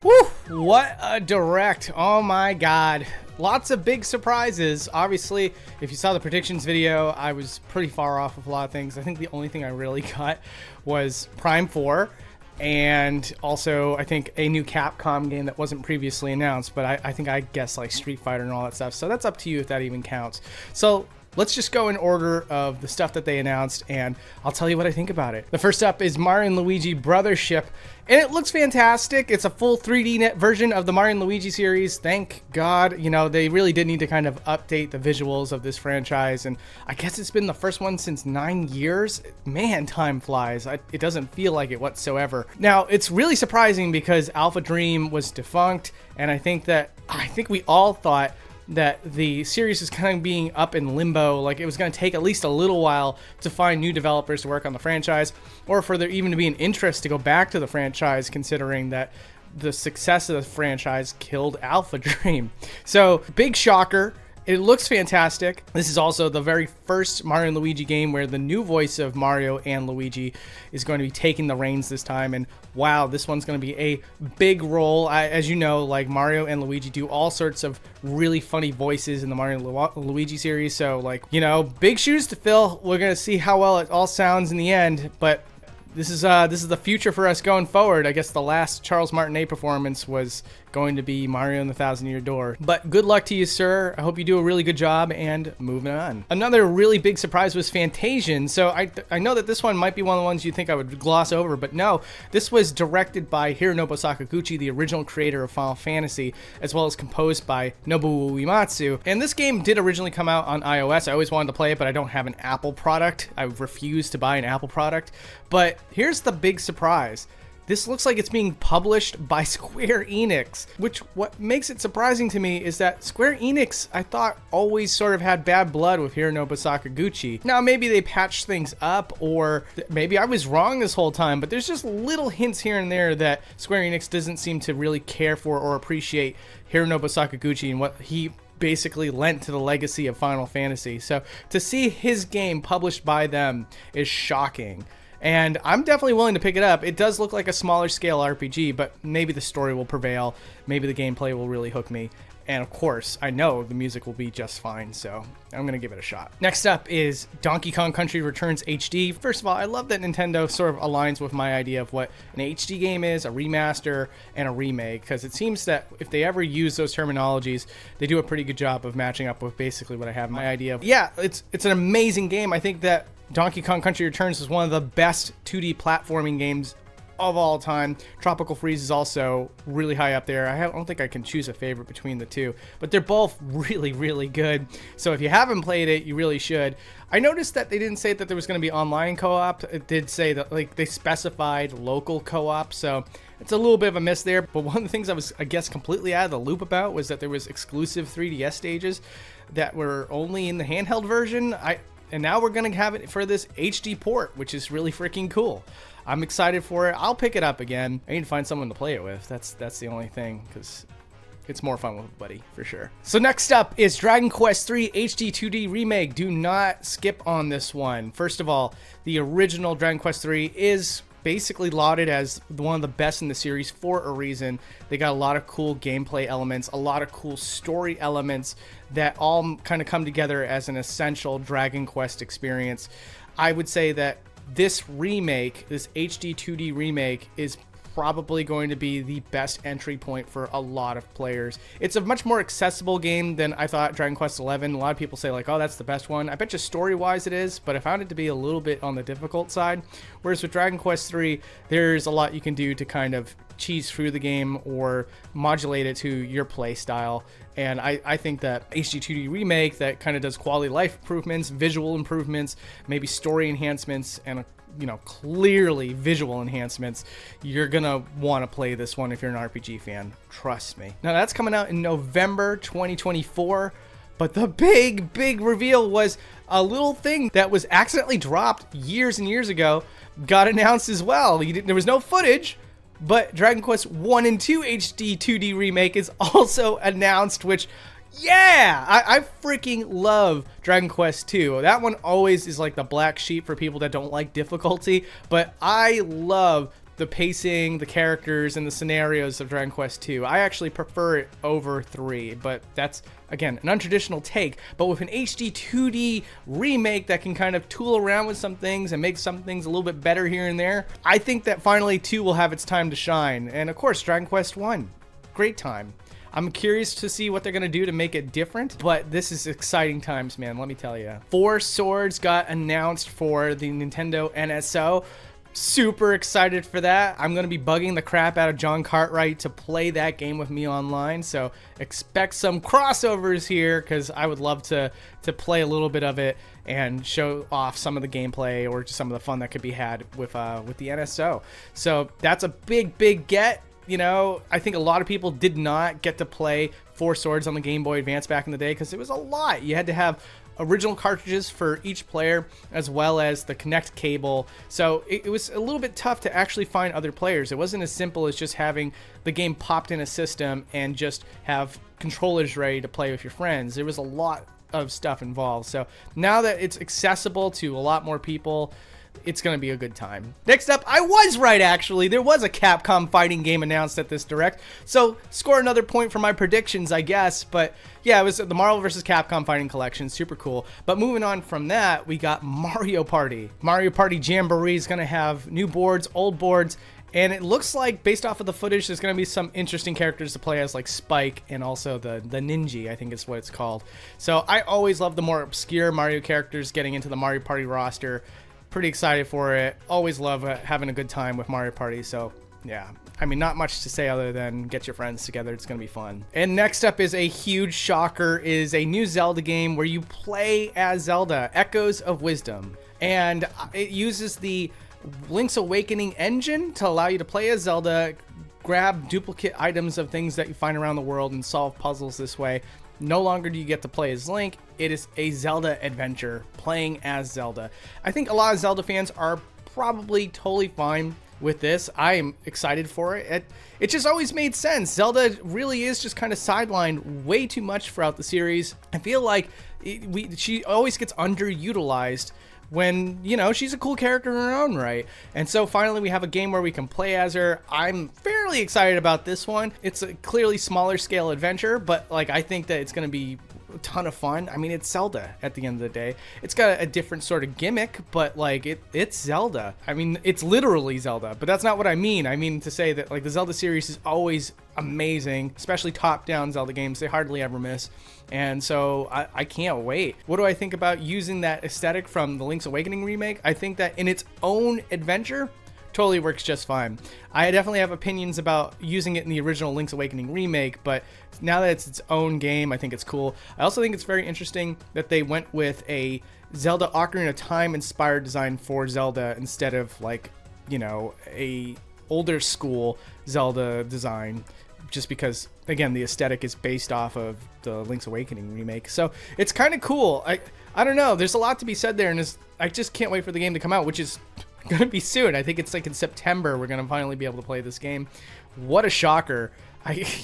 Whew, what a direct. Oh my god. Lots of big surprises. Obviously, if you saw the predictions video, I was pretty far off with a lot of things. I think the only thing I really got was Prime 4 and also I think a new Capcom game that wasn't previously announced, but I think I guessed like Street Fighter and all that stuff. So that's up to you if that even counts. So let's just go in order of the stuff that they announced, and I'll tell you what I think about it. The first up is Mario and Luigi Brothership, and it looks fantastic. It's a full 3D net version of the Mario and Luigi series. Thank God. You know, they really did need to kind of update the visuals of this franchise, and I guess it's been the first one since 9 years. Man, time flies. It doesn't feel like it whatsoever. Now, it's really surprising because Alpha Dream was defunct, and I think we all thought that the series is kind of being up in limbo, like it was going to take at least a little while to find new developers to work on the franchise, or for there even to be an interest to go back to the franchise, considering that the success of the franchise killed Alpha Dream. So, big shocker. It looks fantastic. This is also the very first Mario and Luigi game where the new voice of Mario and Luigi is going to be taking the reins this time. And wow, this one's going to be a big role. As you know, like Mario and Luigi do all sorts of really funny voices in the Mario and Luigi series. So like, you know, big shoes to fill. We're going to see how well it all sounds in the end. But this is the future for us going forward. I guess the last Charles Martinet performance was going to be Mario and the Thousand Year Door. But good luck to you, sir. I hope you do a really good job, and moving on. Another really big surprise was Fantasian. So I know that this one might be one of the ones you think I would gloss over, but no, this was directed by Hironobu Sakaguchi, the original creator of Final Fantasy, as well as composed by Nobuo Uematsu. And this game did originally come out on iOS. I always wanted to play it, but I don't have an Apple product. I refuse to buy an Apple product. But here's the big surprise. This looks like it's being published by Square Enix, which what makes it surprising to me is that Square Enix, I thought, always sort of had bad blood with Hironobu Sakaguchi. Now, maybe they patched things up, or maybe I was wrong this whole time, but there's just little hints here and there that Square Enix doesn't seem to really care for or appreciate Hironobu Sakaguchi and what he basically lent to the legacy of Final Fantasy. So to see his game published by them is shocking. And I'm definitely willing to pick it up. It does look like a smaller scale RPG, but maybe the story will prevail. Maybe the gameplay will really hook me. And of course, I know the music will be just fine, so I'm going to give it a shot. Next up is Donkey Kong Country Returns HD. First of all, I love that Nintendo sort of aligns with my idea of what an HD game is, a remaster, and a remake, because it seems that if they ever use those terminologies, they do a pretty good job of matching up with basically what I have my idea of. Yeah, it's an amazing game. I think that Donkey Kong Country Returns is one of the best 2D platforming games of all time. Tropical Freeze is also really high up there. I don't think I can choose a favorite between the two, but they're both really, really good. So if you haven't played it, you really should. I noticed that they didn't say that there was going to be online co-op. It did say that like they specified local co-op, so it's a little bit of a miss there. But one of the things I was, I guess, completely out of the loop about was that there was exclusive 3DS stages that were only in the handheld version. And now we're going to have it for this HD port, which is really freaking cool. I'm excited for it. I'll pick it up again. I need to find someone to play it with. That's the only thing, because it's more fun with a buddy, for sure. So next up is Dragon Quest III HD 2D Remake. Do not skip on this one. First of all, the original Dragon Quest III is basically lauded as one of the best in the series for a reason. They got a lot of cool gameplay elements, a lot of cool story elements that all kind of come together as an essential Dragon Quest experience. I would say that this remake, this HD 2D remake, is probably going to be the best entry point for a lot of players. It's a much more accessible game than I thought Dragon Quest XI. A lot of people say like, oh, that's the best one. I bet you story-wise it is, but I found it to be a little bit on the difficult side. Whereas with Dragon Quest III, there's a lot you can do to kind of cheese through the game or modulate it to your play style. And I think that HD 2D remake that kind of does quality of life improvements, visual improvements, maybe story enhancements, and clearly visual enhancements, you're gonna want to play this one if you're an RPG fan. Trust me. Now that's coming out in November 2024, but the big reveal was a little thing that was accidentally dropped years and years ago got announced as well. There was no footage, but Dragon Quest 1 and 2 HD 2D remake is also announced, which, yeah, I freaking love Dragon Quest 2. That one always is like the black sheep for people that don't like difficulty, but I love the pacing, the characters, and the scenarios of Dragon Quest II. I actually prefer it over 3, but that's, again, an untraditional take. But with an HD 2D remake that can kind of tool around with some things and make some things a little bit better here and there, I think that finally 2 will have its time to shine. And of course, Dragon Quest 1, great time. I'm curious to see what they're going to do to make it different, but this is exciting times, man, let me tell you. Four Swords got announced for the Nintendo NSO. Super excited for that. I'm going to be bugging the crap out of John Cartwright to play that game with me online, so expect some crossovers here, because I would love to play a little bit of it and show off some of the gameplay or just some of the fun that could be had with the NSO. So that's a big get. You know, I think a lot of people did not get to play Four Swords on the Game Boy Advance back in the day because it was a lot. You had to have original cartridges for each player as well as the Kinect cable. So it was a little bit tough to actually find other players. It wasn't as simple as just having the game popped in a system and just have controllers ready to play with your friends. There was a lot of stuff involved. So now that it's accessible to a lot more people, it's going to be a good time. Next up, I was right, actually. There was a Capcom fighting game announced at this Direct. So, score another point for my predictions, I guess. But, yeah, it was the Marvel vs. Capcom Fighting Collection. Super cool. But moving on from that, we got Mario Party. Mario Party Jamboree is going to have new boards, old boards, and it looks like, based off of the footage, there's going to be some interesting characters to play as, like Spike and also the Ninja, I think is what it's called. So, I always love the more obscure Mario characters getting into the Mario Party roster. Pretty excited for it. Always love having a good time with Mario Party. So yeah, I mean, not much to say other than get your friends together. It's gonna be fun. And next up is a huge shocker, is a new Zelda game where you play as Zelda, Echoes of Wisdom. And it uses the Link's Awakening engine to allow you to play as Zelda, grab duplicate items of things that you find around the world and solve puzzles this way. No longer do you get to play as Link. It is a Zelda adventure, playing as Zelda. I think a lot of Zelda fans are probably totally fine with this. I am excited for it. It just always made sense. Zelda really is just kind of sidelined way too much throughout the series. I feel like she always gets underutilized when, you know, she's a cool character in her own right. And so finally we have a game where we can play as her. I'm fairly excited about this one. It's a clearly smaller scale adventure, but like I think that it's going to be a ton of fun. I mean, it's Zelda at the end of the day. It's got a different sort of gimmick, but like it's Zelda. I mean, it's literally Zelda, but that's not what I mean. I mean to say that like the Zelda series is always amazing, especially top-down Zelda games. They hardly ever miss. And so I can't wait. What do I think about using that aesthetic from the Link's Awakening remake? I think that in its own adventure, totally works just fine. I definitely have opinions about using it in the original Link's Awakening remake, but now that it's its own game, I think it's cool. I also think it's very interesting that they went with a Zelda Ocarina of Time inspired design for Zelda instead of like, you know, a older school Zelda design, just because, again, the aesthetic is based off of the Link's Awakening remake. So it's kind of cool. I don't know. There's a lot to be said there, and I just can't wait for the game to come out, which is going to be soon. I think it's like in September we're going to finally be able to play this game. What a shocker.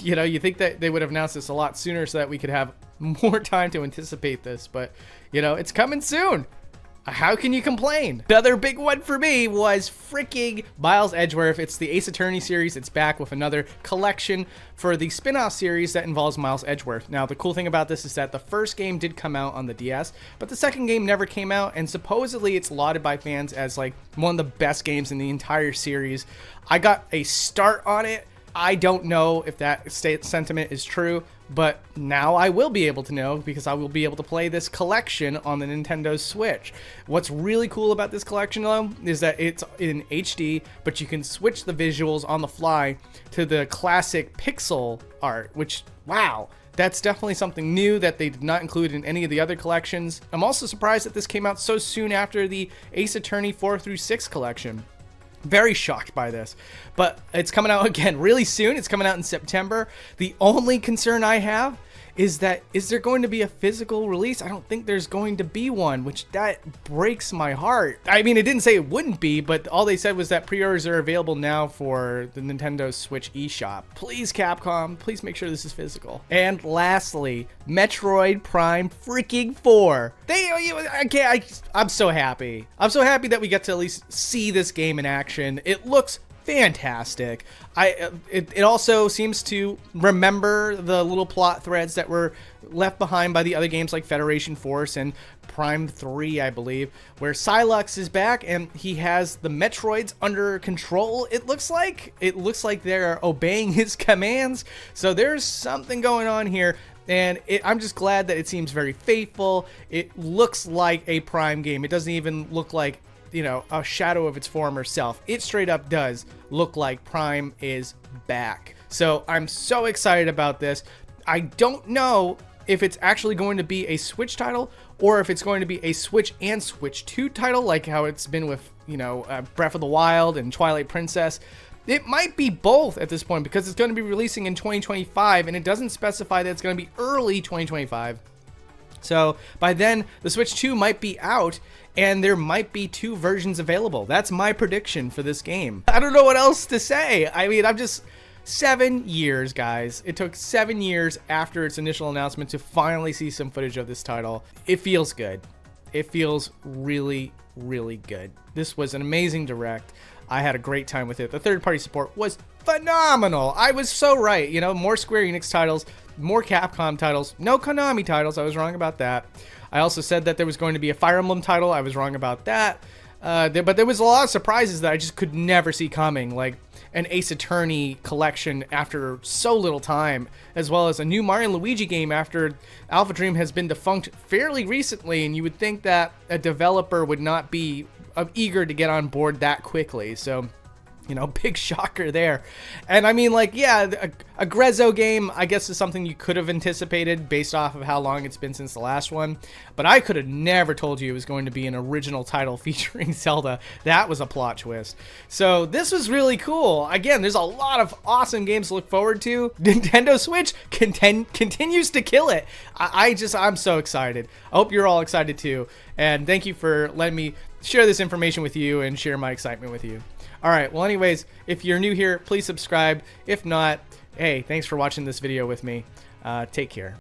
You know, you think that they would have announced this a lot sooner so that we could have more time to anticipate this, but, you know, it's coming soon. How can you complain? Another big one for me was freaking Miles Edgeworth. It's the Ace Attorney series. It's back with another collection for the spin-off series that involves Miles Edgeworth. Now, the cool thing about this is that the first game did come out on the DS, but the second game never came out, and supposedly it's lauded by fans as like one of the best games in the entire series. I got a start on it. I don't know if that sentiment is true, but now I will be able to know because I will be able to play this collection on the Nintendo Switch. What's really cool about this collection, though, is that it's in HD, but you can switch the visuals on the fly to the classic pixel art, which, wow, that's definitely something new that they did not include in any of the other collections. I'm also surprised that this came out so soon after the Ace Attorney 4 through 6 collection. Very shocked by this, but it's coming out again really soon. It's coming out in September. The only concern I have is that, is there going to be a physical release? I don't think there's going to be one, which that breaks my heart. I mean, it didn't say it wouldn't be, but all they said was that pre-orders are available now for the Nintendo Switch eShop. Please, Capcom, please make sure this is physical. And lastly, Metroid Prime freaking 4. I'm so happy. I'm so happy that we get to at least see this game in action. It looks fantastic. It also seems to remember the little plot threads that were left behind by the other games like Federation Force and Prime 3, I believe, where Sylux is back and he has the Metroids under control. It looks like they're obeying his commands. So there's something going on here. And I'm just glad that it seems very faithful. It looks like a Prime game. It doesn't even look like, you know, a shadow of its former self. It straight up does look like Prime is back. So I'm so excited about this. I don't know if it's actually going to be a Switch title or if it's going to be a Switch and Switch 2 title, like how it's been with, you know, Breath of the Wild and Twilight Princess. It might be both at this point because it's going to be releasing in 2025 and it doesn't specify that it's going to be early 2025. So by then the Switch 2 might be out and there might be 2 versions available. That's my prediction for this game. I don't know what else to say. I mean, 7 years, guys. It took 7 years after its initial announcement to finally see some footage of this title. It feels good. It feels really, really good. This was an amazing direct. I had a great time with it. The third-party support was phenomenal. I was so right. You know, more Square Enix titles, more Capcom titles, no Konami titles. I was wrong about that. I also said that there was going to be a Fire Emblem title. I was wrong about that. But there was a lot of surprises that I just could never see coming, like an Ace Attorney collection after so little time, as well as a new Mario and Luigi game after Alpha Dream has been defunct fairly recently, and you would think that a developer would not be eager to get on board that quickly. So, you know, big shocker there. And I mean, like, yeah, a Grezzo game, I guess, is something you could have anticipated based off of how long it's been since the last one. But I could have never told you it was going to be an original title featuring Zelda. That was a plot twist. So this was really cool. Again, there's a lot of awesome games to look forward to. Nintendo Switch continues to kill it. I'm so excited. I hope you're all excited too. And thank you for letting me share this information with you and share my excitement with you. All right, well, anyways, if you're new here, please subscribe. If not, hey, thanks for watching this video with me. Take care.